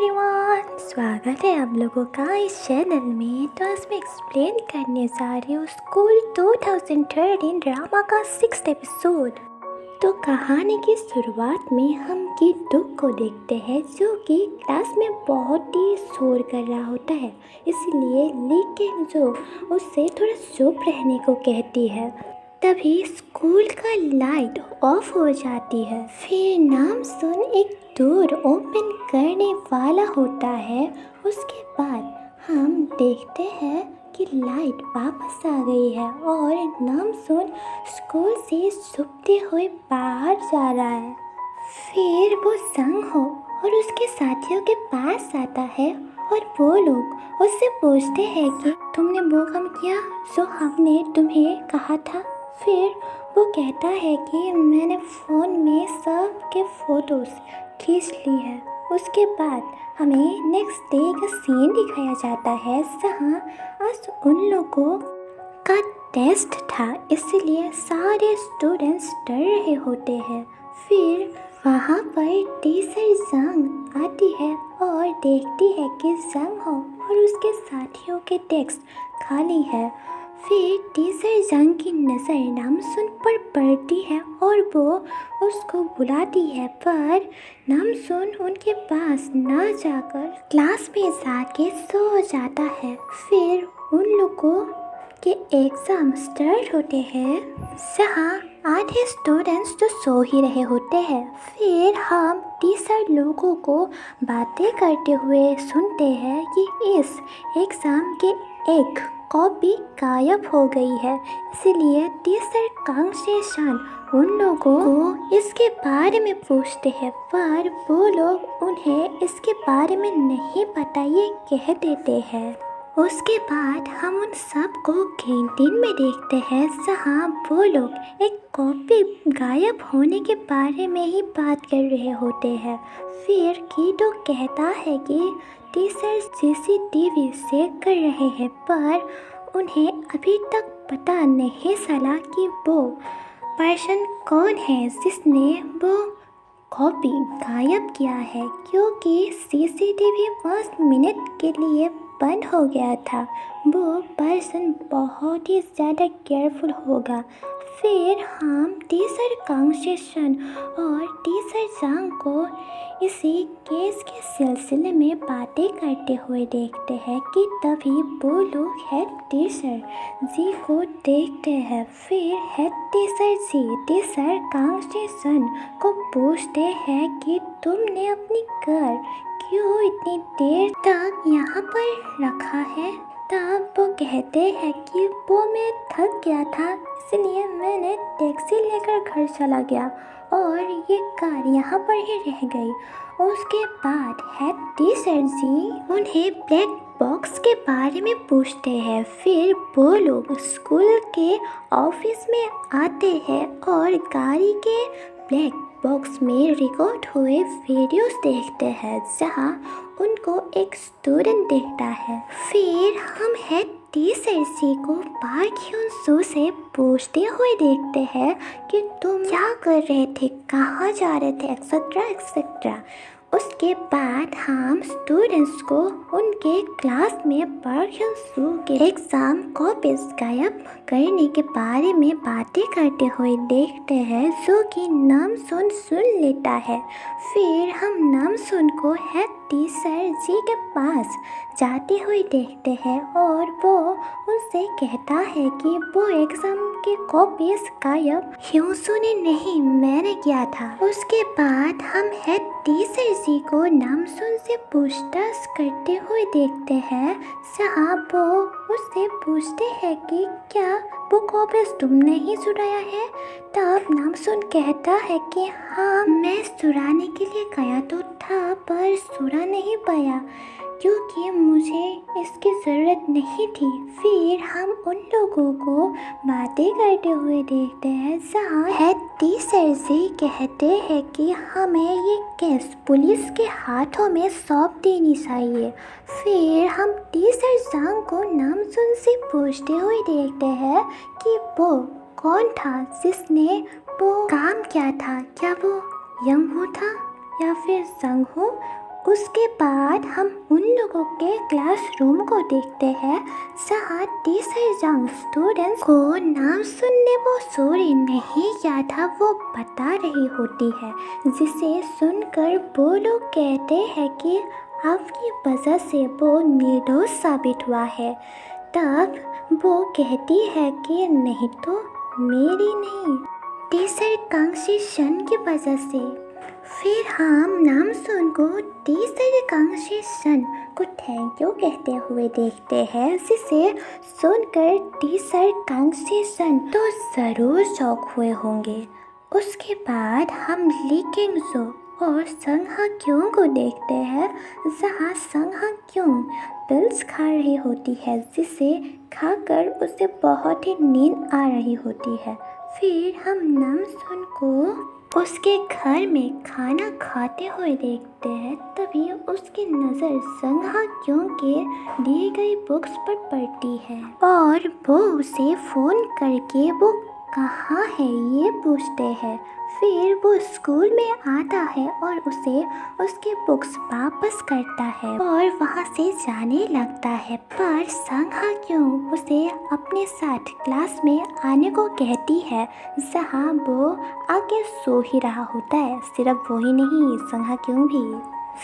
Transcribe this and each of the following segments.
Everyone, स्वागत है आप लोगों का इस चैनल में। तो आज मैं एक्सप्लेन करने जा रही हूँ स्कूल 2013 ड्रामा का 6th एपिसोड। तो कहानी की शुरुआत में हम किट्टू को देखते हैं जो कि क्लास में बहुत ही शोर कर रहा होता है, इसलिए लेकिन जो उससे थोड़ा चुप रहने को कहती है। तभी स्कूल का लाइट ऑफ हो जाती है। फिर नाम सुन एक डोर ओपन करने वाला होता है। उसके बाद हम देखते हैं कि लाइट वापस आ गई है और नाम सुन स्कूल से छुपते हुए बाहर जा रहा है। फिर वो संग हो और उसके साथियों के पास आता है और वो लोग उससे पूछते हैं कि तुमने वो काम किया जो हमने तुम्हें कहा था। फिर वो कहता है कि मैंने फ़ोन में सबके फ़ोटोज़ खींच ली है। उसके बाद हमें नेक्स्ट डे का सीन दिखाया जाता है जहाँ आज उन लोगों का टेस्ट था, इसलिए सारे स्टूडेंट्स डर रहे होते हैं। फिर वहाँ पर टीचर जंग आती है और देखती है कि जंग हो और उसके साथियों के डेस्क खाली है। फिर टीचर जंग की नज़र नामसुन पर पड़ती है और वो उसको बुलाती है, पर नामसुन उनके पास ना जाकर क्लास में जाके सो जाता है। फिर उन लोगों के एग्ज़ाम स्टार्ट होते हैं जहाँ आधे स्टूडेंट्स तो सो ही रहे होते हैं। फिर हम टीचर लोगों को बातें करते हुए सुनते हैं कि इस एग्ज़ाम के एक कॉपी गायब हो गई है, इसलिए टीचर कांग्रेशन उन लोगों को इसके बारे में पूछते हैं, पर वो लोग उन्हें इसके बारे में नहीं पता ये कह देते हैं। उसके बाद हम उन सब को कैंटीन में देखते हैं जहाँ वो लोग एक कॉपी गायब होने के बारे में ही बात कर रहे होते हैं। फिर कीटो कहता है कि टीचर सीसीटीवी चेक कर रहे हैं, पर उन्हें अभी तक पता नहीं चला कि वो पर्सन कौन है जिसने वो कॉपी गायब किया है, क्योंकि सीसीटीवी 5 मिनट के लिए बंद हो गया था। वो पर्सन बहुत ही ज़्यादा केयरफुल होगा। फिर हम टीचर कांग्रेशन और टीचर जांग को इसी केस के सिलसिले में बातें करते हुए देखते हैं कि तभी वो लोग हेड टीचर जी को देखते हैं। फिर हेड टीचर जी टीचर कांग्रेशन को पूछते हैं कि तुमने अपनी कार क्यों इतनी देर तक यहाँ पर रखा है। तब वो कहते हैं कि वो मैं थक गया था, इसलिए मैंने टैक्सी लेकर घर चला गया और ये कार यहाँ पर ही रह गई। उसके बाद हेड टीचर जी उन्हें ब्लैक बॉक्स के बारे में पूछते हैं। फिर वो लोग स्कूल के ऑफिस में आते हैं और गाड़ी के ब्लैक बॉक्स में रिकॉर्ड हुए वीडियोस देखते हैं जहां उनको एक स्टूडेंट देखता है। फिर हम हेड टीचर जी को पार्क ह्यून सू से पूछते हुए देखते हैं कि तुम क्या कर रहे थे, कहाँ जा रहे थे, एक्सेट्रा एक्सेट्रा। उसके बाद हम स्टूडेंट्स को उनके क्लास में पार्क ह्यून सू के एग्ज़ाम कॉपीज गायब करने के बारे में बातें करते हुए देखते हैं, जो कि नाम सुन लेता है। फिर हम नाम सुन को हेड टीचर जी के पास जाते हुए देखते हैं और वो उनसे कहता है कि वो एग्ज़ाम के कॉपीज गायब ह्यूसू ने नहीं, मैंने किया था। उसके बाद हम हेड टीचर जी को नामसुन से पूछताछ करते हुए देखते हैं जहाँ वो उससे पूछते हैं कि क्या वो कॉपीज तुमने ही चुराया है। तब नामसुन कहता है कि हाँ, मैं चुराने के लिए गया तो था पर चुरा नहीं पाया क्योंकि मुझे इसकी ज़रूरत नहीं थी। फिर हम उन लोगों को बातें करते हुए देखते हैं जहाँ हेड टीचर जी कहते हैं कि हमें ये केस पुलिस के हाथों में सौंप देनी चाहिए। फिर हम टीचर जांग को नामसुन से पूछते हुए देखते हैं कि वो कौन था जिसने वो काम किया था, क्या वो यंग हो था या फिर जंग हो। उसके बाद हम उन लोगों के क्लासरूम को देखते हैं जहाँ टीचर जंग स्टूडेंट्स को नाम सुनने वो सूर्य नहीं क्या था वो बता रही होती है, जिसे सुनकर वो लोग कहते हैं कि आपकी वजह से वो निर्दोष साबित हुआ है। तब वो कहती है कि नहीं तो मेरी नहीं, टीचर कांगशी शन की वजह से। फिर हम नामसून को टीचर कांगशी शन को थैंक यू कहते हुए देखते हैं, जिसे सुनकर टीचर कांगशी शन तो ज़रूर शौक हुए होंगे। उसके बाद हम ली किंगजो और संग हा क्यों को देखते हैं, जहाँ संग हा क्यों पिल्स खा रही होती है, जिसे खाकर उसे बहुत ही नींद आ रही होती है। फिर हम नामसून को उसके घर में खाना खाते हुए देखते हैं। तभी उसकी नज़र संग हा क्यों के दी गई बुक्स पर पड़ती है और वो उसे फ़ोन करके वो कहाँ है ये पूछते हैं। फिर वो स्कूल में आता है और उसे उसके बुक्स वापस करता है और वहाँ से जाने लगता है। पर संग हा क्यों उसे अपने साथ क्लास में आने को कहती है, जहाँ वो आगे सो ही रहा होता है। सिर्फ वो ही नहीं, संग हा क्यों भी।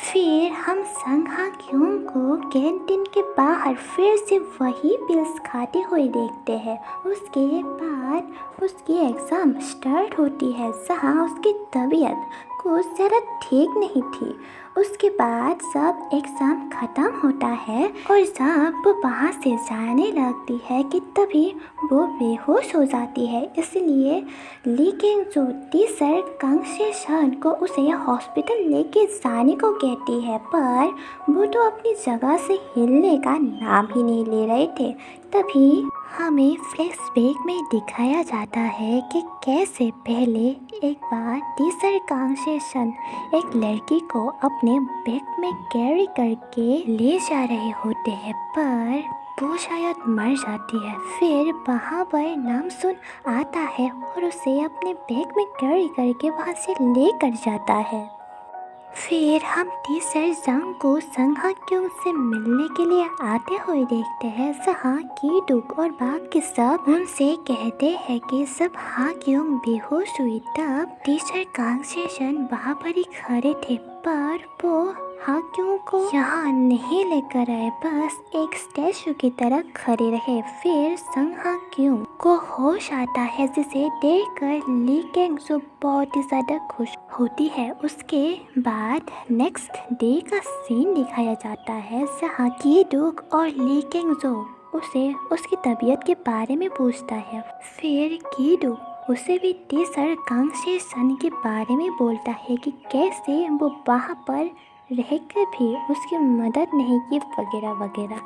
फिर हम संग हा क्यों को कैंटीन के बाहर फिर से वही पिल्स खाते हुए देखते हैं। उसके बाद उसकी एग्ज़ाम स्टार्ट होती है, जहाँ उसकी तबीयत कुछ ज़्यादा ठीक नहीं थी। उसके बाद सब एग्ज़ाम ख़त्म होता है और जब वो वहाँ से जाने लगती है कि तभी वो बेहोश हो जाती है। इसलिए ली किंगजो टीचर कांगशी शन को उसे हॉस्पिटल लेके जाने को कहती है, पर वो तो अपनी जगह से हिलने का नाम ही नहीं ले रहे थे। तभी हमें फ्लैशबैक में दिखाया जाता है कि कैसे पहले एक बार टीचर कांगशी शन एक लड़की को अपने बैग में कैरी करके ले जा रहे होते हैं, पर वो शायद मर जाती है। फिर वहाँ पर नामसून आता है और उसे अपने बैग में कैरी करके वहाँ से लेकर जाता है। फिर हम टीचर जंग को संग हा क्यों से मिलने के लिए आते हुए देखते हैं, जहाँ की डुक और बाकी सब उनसे कहते हैं कि सब हा क्यों बेहोश हुई। तब टीचर कांगशी शन वहाँ पर ही खड़े थे, पर वो हा क्यों को यहाँ नहीं लेकर आए, बस एक स्टैचू की तरह खड़े रहे। फिर संग हा क्यों को होश आता है, जिसे देखकर ली किंगजो बहुत ही ज़्यादा खुश होती है। उसके बाद नेक्स्ट डे का सीन दिखाया जाता है, जहाँ की डुक और ली किंगजो उसे उसकी तबीयत के बारे में पूछता है। फिर की डुक उसे भी टीचर कांगशी शन के बारे में बोलता है कि कैसे वो वहाँ पर रहकर भी उसकी मदद नहीं की वगैरह वगैरह।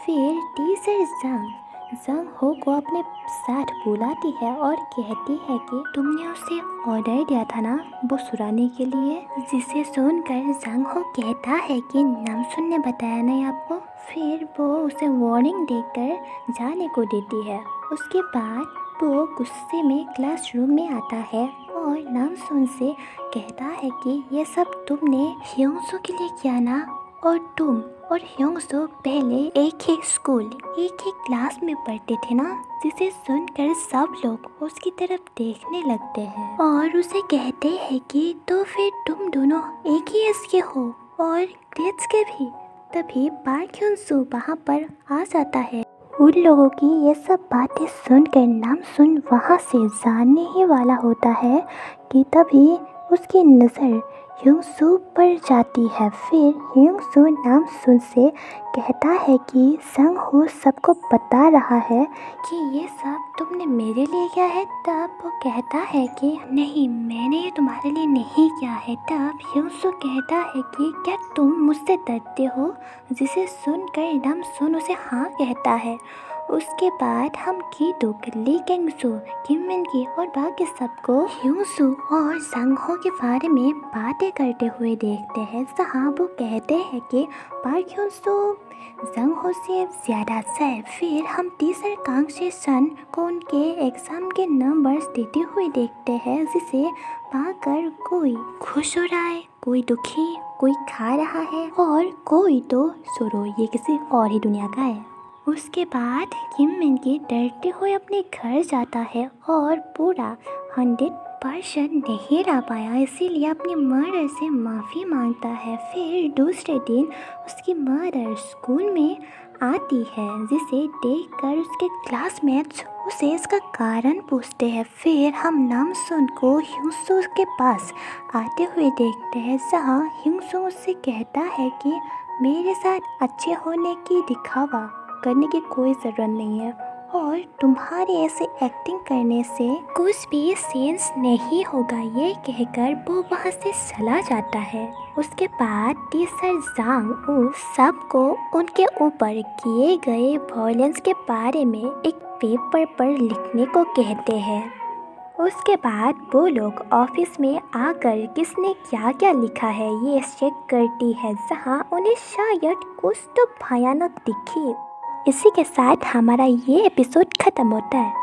फिर टीचर जंग हो को अपने साथ बुलाती है और कहती है कि तुमने उसे ऑर्डर दिया था ना वो सुराने के लिए, जिसे सुनकर जंग हो कहता है कि नामसून ने बताया नहीं आपको। फिर वो उसे वार्निंग देकर जाने को देती है। उसके बाद वो गुस्से में क्लासरूम में आता है और नामसून से कहता है कि ये सब तुमने ह्योंसो के लिए किया ना, और तुम और ह्योंसो पहले एक ही स्कूल एक ही क्लास में पढ़ते थे ना। जिसे सुनकर सब लोग उसकी तरफ देखने लगते हैं और उसे कहते हैं कि तो फिर तुम दोनों एक ही एज के हो और ग्रेड्स के भी। तभी पार्क ह्योंसो वहाँ पर आ जाता है। उन लोगों की ये सब बातें सुनकर नामसून वहाँ से जाने ही वाला होता है कि तभी उसकी नज़र ह्योंसो पर जाती है। फिर ह्योंसो नामसून से कहता है कि संग हो सबको बता रहा है कि ये सब तुमने मेरे लिए किया है। तब वो कहता है कि नहीं, मैंने ये तुम्हारे लिए नहीं किया है। तब ह्योंसो कहता है कि क्या तुम मुझसे डरते हो, जिसे सुनकर नामसून उसे हाँ कहता है। उसके बाद हम की डुक, ली किंगजो, किम मिन की और बाकी सबको ह्योंसो और जंग हो के बारे में बातें करते हुए देखते हैं, जहाँ वो कहते हैं कि पार्क ह्योंसो जंग हो से ज़्यादा है। फिर हम टीचर कांगशी शन को उनके एग्ज़ाम के नंबर्स देते हुए देखते हैं, जिसे पाकर कोई खुश हो रहा है कोई दुखी, कोई खा रहा है और कोई तो छोड़ो ये किसी और ही दुनिया का है। उसके बाद किम मिन की डरते हुए अपने घर जाता है और पूरा 100% नहीं रह पाया, इसीलिए अपनी मदर से माफ़ी मांगता है। फिर दूसरे दिन उसकी मदर स्कूल में आती है, जिसे देखकर उसके क्लासमेट्स उसे इसका कारण पूछते हैं। फिर हम नामसुन को ह्यूसो के पास आते हुए देखते हैं, जहाँ ह्यूसो उससे कहता है कि मेरे साथ अच्छे होने की दिखावा करने की कोई ज़रूरत नहीं है और तुम्हारे ऐसे एक्टिंग करने से कुछ भी सेंस नहीं होगा। ये कहकर वो वहाँ से चला जाता है। उसके बाद टीचर जांग उस सबको उनके ऊपर किए गए वायलेंस के बारे में एक पेपर पर लिखने को कहते हैं। उसके बाद वो लोग ऑफिस में आकर किसने क्या क्या लिखा है ये चेक करती है, जहाँ उन्हें शायद कुछ तो भयानक दिखे। इसी के साथ हमारा ये एपिसोड ख़त्म होता है।